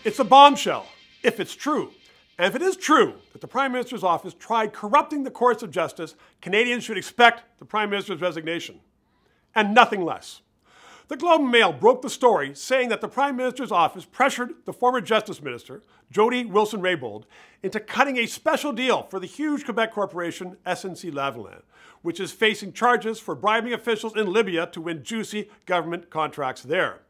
It's a bombshell, if it's true. And if it is true that the Prime Minister's office tried corrupting the courts of justice, Canadians should expect the Prime Minister's resignation. And nothing less. The Globe and Mail broke the story saying that the Prime Minister's office pressured the former Justice Minister, Jody Wilson-Raybould, into cutting a special deal for the huge Quebec corporation SNC-Lavalin, which is facing charges for bribing officials in Libya to win juicy government contracts there.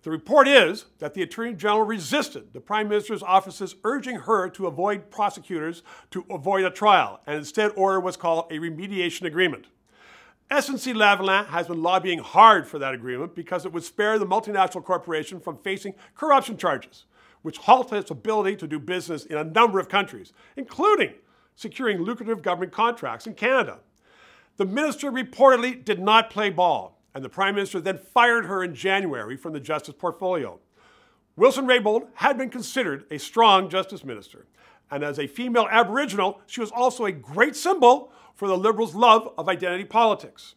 The report is that the Attorney General resisted the Prime Minister's office's urging her to avoid prosecutors to avoid a trial, and instead ordered what's called a remediation agreement. SNC-Lavalin has been lobbying hard for that agreement because it would spare the multinational corporation from facing corruption charges, which halt its ability to do business in a number of countries, including securing lucrative government contracts in Canada. The minister reportedly did not play ball, and the Prime Minister then fired her in January from the Justice portfolio. Wilson-Raybould had been considered a strong Justice Minister, and as a female Aboriginal, she was also a great symbol for the Liberals' love of identity politics.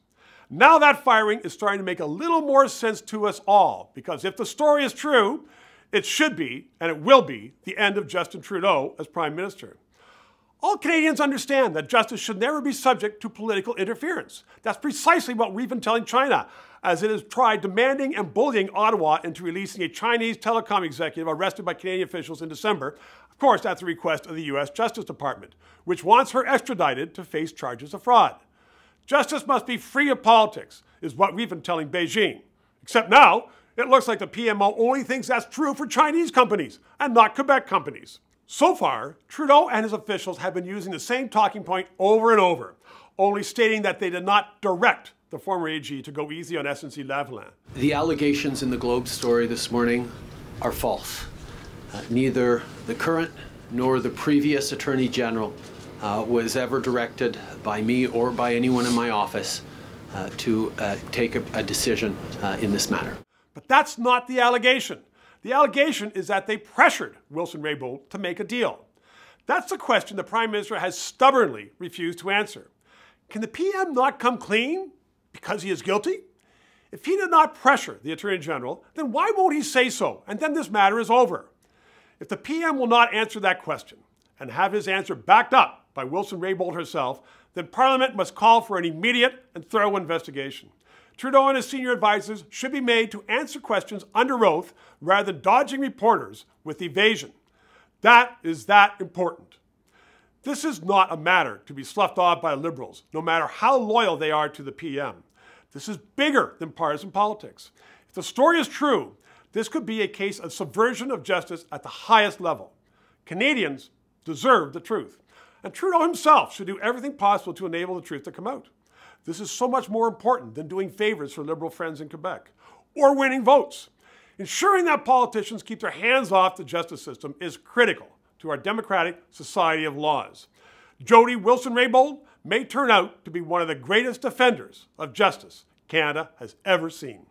Now that firing is starting to make a little more sense to us all, because if the story is true, it should be, and it will be, the end of Justin Trudeau as Prime Minister. All Canadians understand that justice should never be subject to political interference. That's precisely what we've been telling China, as it has tried demanding and bullying Ottawa into releasing a Chinese telecom executive arrested by Canadian officials in December, of course at the request of the U.S. Justice Department, which wants her extradited to face charges of fraud. Justice must be free of politics, is what we've been telling Beijing. Except now, it looks like the PMO only thinks that's true for Chinese companies and not Quebec companies. So far, Trudeau and his officials have been using the same talking point over and over, only stating that they did not direct the former AG to go easy on SNC-Lavalin. The allegations in the Globe story this morning are false. Neither the current nor the previous Attorney General was ever directed by me or by anyone in my office to take a decision in this matter. But that's not the allegation. The allegation is that they pressured Wilson-Raybould to make a deal. That's the question the Prime Minister has stubbornly refused to answer. Can the PM not come clean because he is guilty? If he did not pressure the Attorney General, then why won't he say so? And then this matter is over. If the PM will not answer that question and have his answer backed up by Wilson-Raybould herself, then Parliament must call for an immediate and thorough investigation. Trudeau and his senior advisors should be made to answer questions under oath rather than dodging reporters with evasion. That is that important. This is not a matter to be sloughed off by Liberals, no matter how loyal they are to the PM. This is bigger than partisan politics. If the story is true, this could be a case of subversion of justice at the highest level. Canadians deserve the truth, and Trudeau himself should do everything possible to enable the truth to come out. This is so much more important than doing favors for Liberal friends in Quebec or winning votes. Ensuring that politicians keep their hands off the justice system is critical to our democratic society of laws. Jody Wilson-Raybould may turn out to be one of the greatest defenders of justice Canada has ever seen.